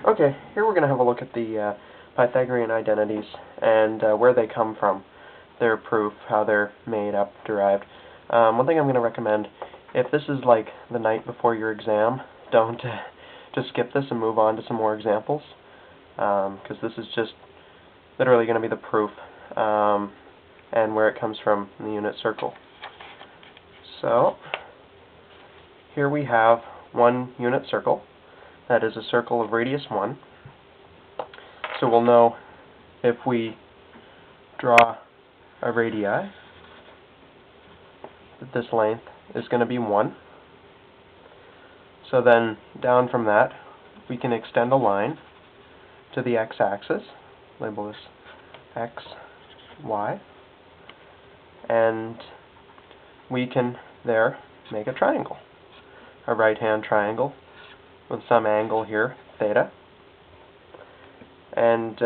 Okay, here we're going to have a look at the Pythagorean identities and where they come from, their proof, how they're made up, derived. One thing I'm going to recommend, if this is like the night before your exam, don't just skip this and move on to some more examples, because this is just literally going to be the proof and where it comes from in the unit circle. So, here we have one unit circle. That is a circle of radius 1. So we'll know if we draw a radii that this length is going to be 1. So then down from that we can extend a line to the x-axis, label this x, y, and we can there make a triangle, a right-hand triangle with some angle here, theta. And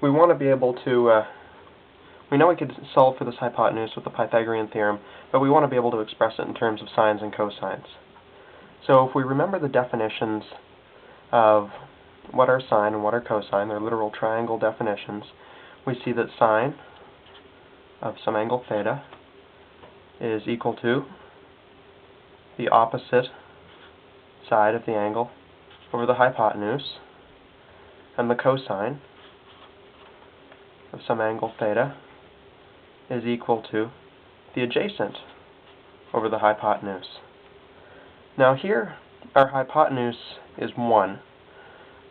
we want to be able to, we know we could solve for this hypotenuse with the Pythagorean theorem, but we want to be able to express it in terms of sines and cosines. So if we remember the definitions of what are sine and what are cosine, they're literal triangle definitions, we see that sine of some angle theta is equal to the opposite side of the angle over the hypotenuse, and the cosine of some angle theta is equal to the adjacent over the hypotenuse. Now here our hypotenuse is 1,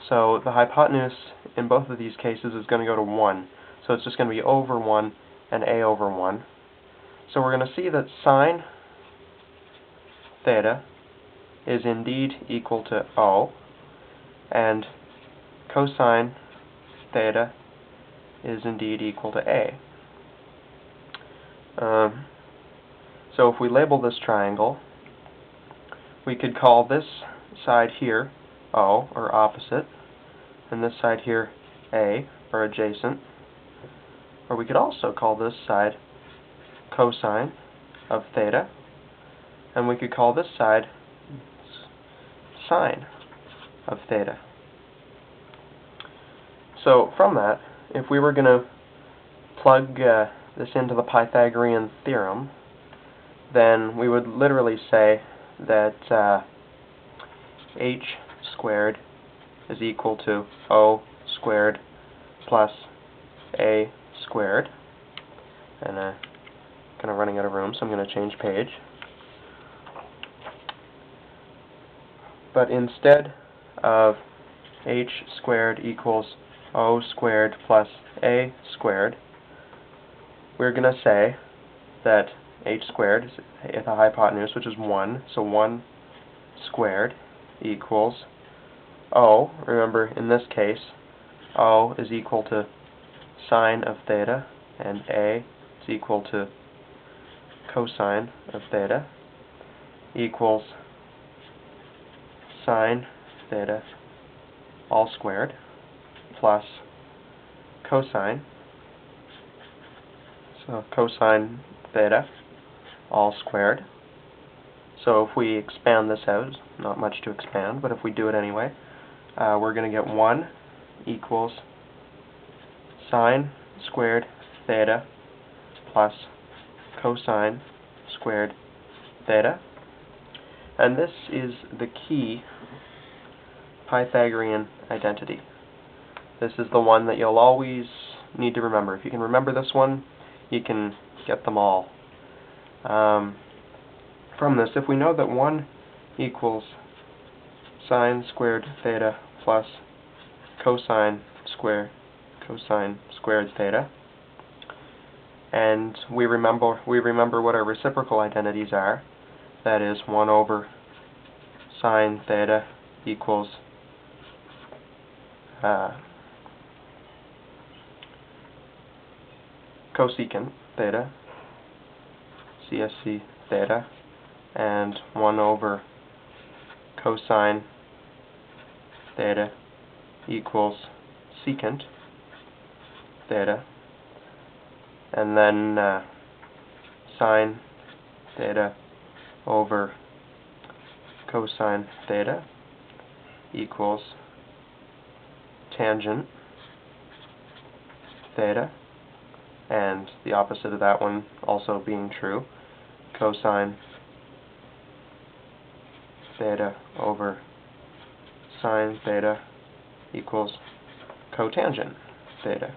so the hypotenuse in both of these cases is going to go to 1, so it's just going to be over 1 and a over 1. So we're going to see that sine theta is indeed equal to O, and cosine theta is indeed equal to A. So if we label this triangle, we could call this side here O, or opposite, and this side here A, or adjacent. Or we could also call this side cosine of theta, and we could call this side sine of theta. So from that, if we were going to plug this into the Pythagorean theorem, then we would literally say that h squared is equal to O squared plus A squared. And kind of running out of room, so I'm going to change page. But instead of h squared equals O squared plus A squared, we're going to say that h squared is the hypotenuse, which is 1, so 1 squared equals O. Remember, in this case, O is equal to sine of theta, and A is equal to cosine of theta, equals sine theta all squared plus cosine, so cosine theta all squared. So if we expand this out, not much to expand, but if we do it anyway, we're going to get 1 equals sine squared theta plus cosine squared theta. And this is the key Pythagorean identity. This is the one that you'll always need to remember. If you can remember this one, you can get them all. From this, if we know that 1 equals sine squared theta plus cosine squared theta, and we remember what our reciprocal identities are, that is 1 over sine theta equals cosecant theta, CSC theta, and 1 over cosine theta equals secant theta, and then sine theta over cosine theta equals tangent theta, and the opposite of that one also being true, cosine theta over sine theta equals cotangent theta.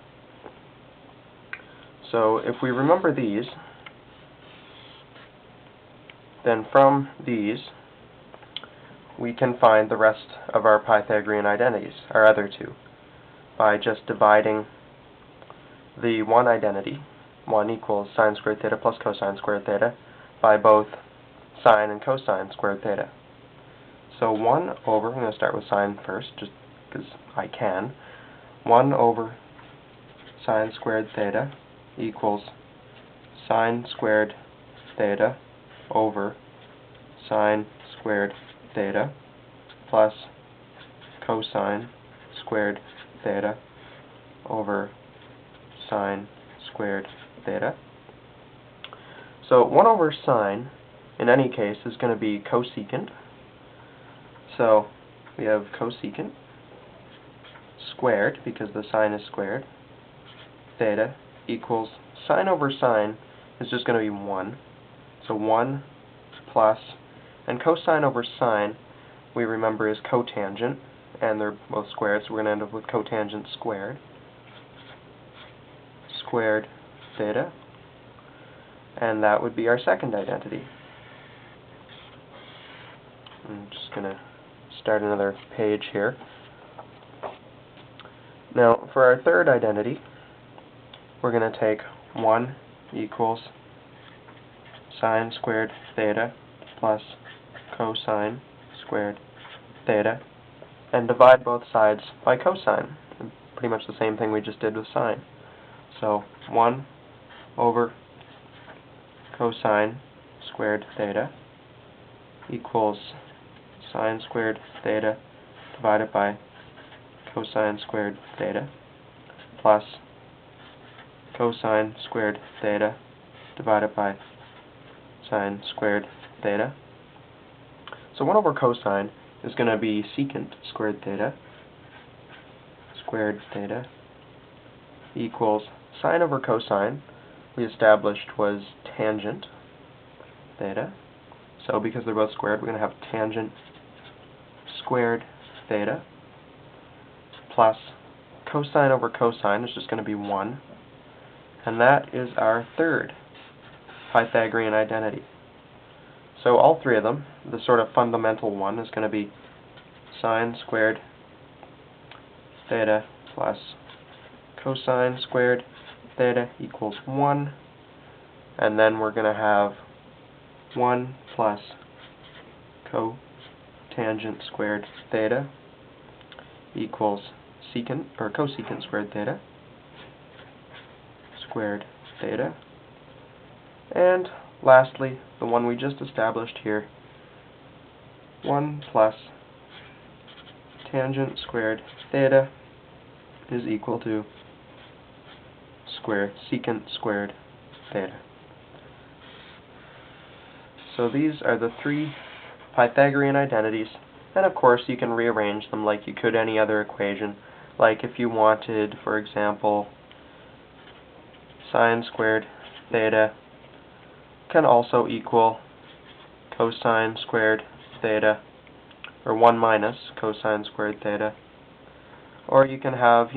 So if we remember these, then from these we can find the rest of our Pythagorean identities, our other two, by just dividing the one identity, 1 equals sine squared theta plus cosine squared theta, by both sine and cosine squared theta. So 1 over, I'm going to start with sine first, just because I can, 1 over sine squared theta equals sine squared theta over sine squared theta plus cosine squared theta over sine squared theta. So 1 over sine, in any case, is going to be cosecant. So we have cosecant squared, because the sine is squared, theta equals sine over sine is just going to be 1. So 1 plus, and cosine over sine, we remember, is cotangent, and they're both squared, so we're going to end up with cotangent squared theta, and that would be our second identity. I'm just going to start another page here. Now, for our third identity, we're going to take 1 equals sine squared theta plus cosine squared theta, and divide both sides by cosine. Pretty much the same thing we just did with sine. So 1 over cosine squared theta equals sine squared theta divided by cosine squared theta plus cosine squared theta divided by sine squared theta. So 1 over cosine is going to be secant squared theta equals sine over cosine, we established, was tangent theta. So because they're both squared, we're going to have tangent squared theta plus cosine over cosine is just going to be 1. And that is our third Pythagorean identity. So all three of them, the sort of fundamental one is going to be sine squared theta plus cosine squared theta equals 1. And then we're going to have 1 plus cotangent squared theta equals secant, or cosecant squared theta, and lastly, the one we just established here, 1 plus tangent squared theta is equal to secant squared theta. So these are the three Pythagorean identities, and of course you can rearrange them like you could any other equation. Like if you wanted, for example, sine squared theta can also equal cosine squared theta, or 1 minus cosine squared theta. Or you can have,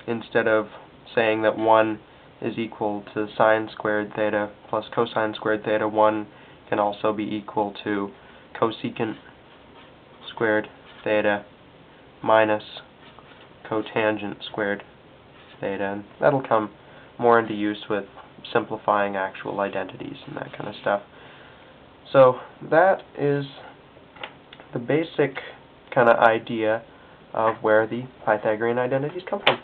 instead of saying that 1 is equal to sine squared theta plus cosine squared theta, 1 can also be equal to cosecant squared theta minus cotangent squared theta, and that'll come more into use with simplifying actual identities and that kind of stuff. So that is the basic kind of idea of where the Pythagorean identities come from.